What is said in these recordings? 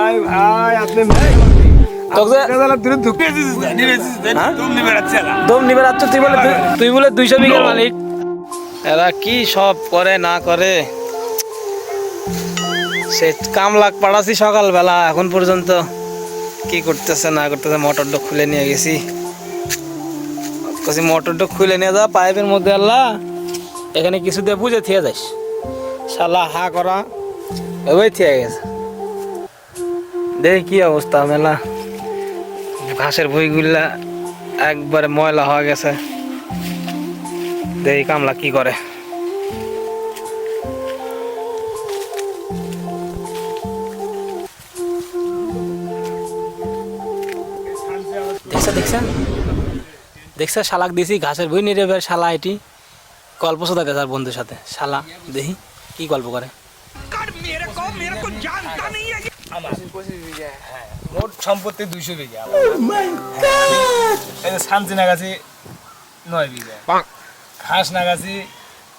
ভাই ভাই আপনি দম নিবে রাখছ তুই বলে 200 বিঘার মালিক। এরা কি সব করে না করে, সে কামলা পাড়াছি সকালবেলা এখন পর্যন্ত কি করতেছে না করতেছে। মোটরটা খুলে নিয়ে গেছি, মোটরটা খুলে নিয়ে যা পাইপের মধ্যে আল্লাহ এখানে কিছু দিয়ে বুঝে থিয়ে যাস, শালা হা করা ওই থিয়ে গেছে। দেখি কি অবস্থা, মেলা ঘাসের ভুঁইগুলা একবারে ময়লা হয়ে গেছে। দেখি কামলা কি করে। দেখছে শালাক দিছি ঘাসের বই নিয়ে যাবে। শালা এটি গল্প শোধাতে তার বন্ধুর সাথে। শালা দেখি কি গল্প করে। মোট সম্পত্তি 200 বিঘা। শান্তি নাগাছি 9 বিঘা, ঘাস নাগাছি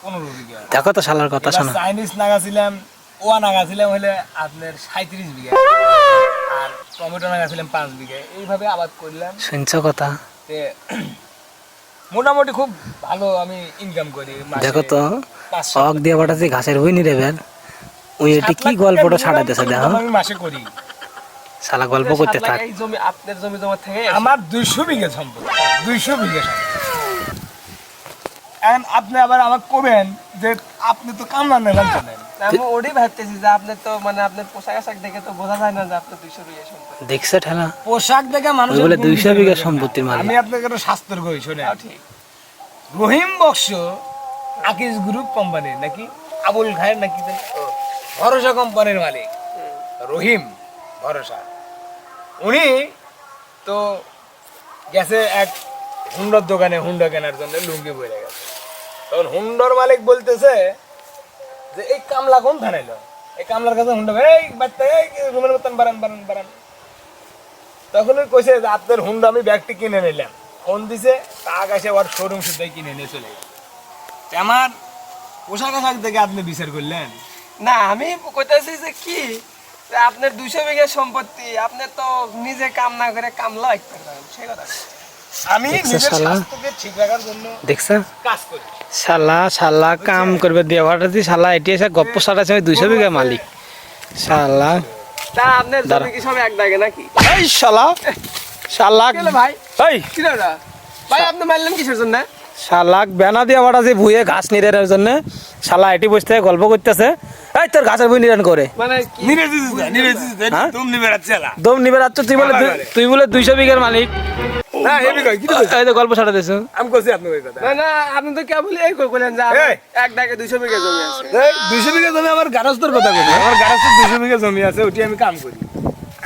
15 বিঘা। দেখো তো শালার কথা শোনা। চাইনিজ নাগাছিলাম ওয়া নাগাছিলাম হলে আপনার 37 বিঘা, আর টমেটো নাগাছিলাম 5 বিঘা। এইভাবে আবাদ করলাম। শুনছো কথা? মোটামুটি খুব ভালো আমি ইনকাম করি। দেখো তো অক দিয়ে পাঠাচ্ছি ঘাসের বই নিয়ে যাবেন। ওই এটি কি গল্পটা ছাড়াইতেছে দেখো। আমি মাসে করি। শালা গল্প করতে থাক। এই জমি আপনার জমি জমা থেকে আমার 200 বিঘা সম্পত্তি, 200 বিঘা সম্পত্তি। এখন আপনি আবার আমাকে কবেন যে আপনি তো কামলা নেবেন জানেন। আমি ওটাই ভাবতেছি যে আপনি তো মানে আপনার পোশাক আশাক দেখে তো বোঝা যায় না যে আপনার 200 বিঘা সম্পত্তি। দেখছে ঠেলা পোশাক দেখে মানুষ বলে 200 বিঘা সম্পত্তির মালিক। আমি আপনাকে একটা শাস্ত্র কই শুনেন। ঠিক। রহিম বক্স আকিজ গ্রুপ কোম্পানির নাকি আবুল খায়ের নাকি ভরসা কোম্পানির মালিক রহিম ভরসা। উনি তো গেছে এক হুন্ডার দোকানে হুন্ডা কেনার জন্য লুঙ্গি বইরে গেছে। তখন হুন্ডার মালিক বলতেছে যে এই কামলা কোন থানাইলো, এই কামলার কাছে হুন্ডা এই বাচ্চা এই রুমের মতন বারান বারান বারান। তখন ওই কইছে যে আপনার হুন্ডা আমি ব্যাগটি কিনে নিলাম। ফোন দিছে তাক এসে ওর শোরুম শুদ্ধই কিনে নিয়ে চলে গেল। আমার পোশাক আশাক দেখে আপনি বিচার করলেন না, আমি কইতাছি যে কি যে আপনার 200 বিঘা সম্পত্তি আপনি তো নিজে কাম না করে কামলা একটা করেন, সেই কথা। আমি নিজের স্বাস্থ্যকে ঠিক রাখার জন্য দেখছা কাজ করি। শালা কাম করবে দিয়ে পাঠাচ্ছি। শালা এটি এসে গপ্প সারাচ্ছে 200 বিঘা মালিক। শালা তা আপনার জমি কি সব এক দাগে নাকি? এই শালা কেলে ভাই এই কি রে ভাই আপনি মারলেন কিসের জন্য? শালাক বেনা দিয়ে পাঠাচ্ছি ভুঁয়ে ঘাস নিরেনের জন্য। শালা এটি বসতে গল্প করতেছে। এই তোর ঘাসের ভুঁই নিরেন করে মানে হ্যাঁ? দম নিবে রাখছিলা দম নিবে রাখছ তুই বলে 200 বিঘার মালিক। না হেবি কই কি কইছ? এই তো গল্প ছাড়াতেছ। আমি কইছি আপনি ওই কথা। না না, আপনি তো কেবল এই কইলেন যে এই! এক দাগে 200 বিঘা জমি আছে। এই 200 বিঘা জমি আমার গারস্থর কথা কই। আমার গারস্থর 200 বিঘা জমি আছে, ওটি আমি কাম করি।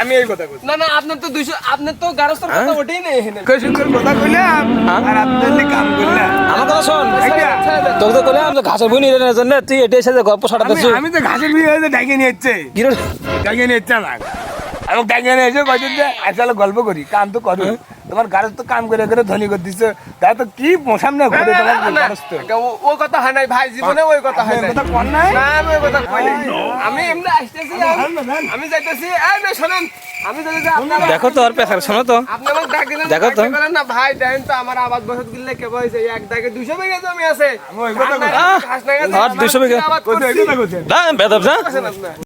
আমি এই কথা কইছি। না না, আপনার তো 200 আপনার তো গারস্থর কথা ওঠেই নেই এখানে। কই সুন্দর কথা কইলাম আর আপনি কি কাম করলেন? আমার কথা শোন, এইটা তোকে তো কইলাম যে ঘাসের ভুঁই নিরেনের জন্য তুই এটি এসে গল্প ছাড়াতেছ। আমি তো ঘাসের বিঘা হইছে ডাইকে নিয়ে যাচ্ছে। কি রে? ডাইকে নিয়ে যাচ্ছে আমাকে। আমি ডাইকে নিয়ে এসে কইছেন যে আসলে গল্প করি, কাম তো করো। তোমার গারস্থ তো কাম করে করে ধনী করে দিছো। তাই তো কি সামনে ঘটে তোমার গারস্থ। ও কথা হয় নাই ভাই, জীবনে ওই কথা হয় নাই। কথা কোন নাই? না আমি ওই কথা কই নাই। আমি এমনি আসতেছি, আমি যাইতেছি। এই না শুনেন, আমি যদি যে আপনারা দেখো তো আর পেছার শোনো তো। আপনি আমাকে ডাক দিলেন, দেখো তো। বলেন না ভাই দেন তো আমার আবাদ বসত গিলে কে কইছে এক দাগে 200 বিঘা জমি আছে। আমি ওই কথা ঘাস না গেছে, আর 200 বিঘা আবাদ কইছে করছি। এই কথা কইছেন। না বেদব যা। আছেন আপনার।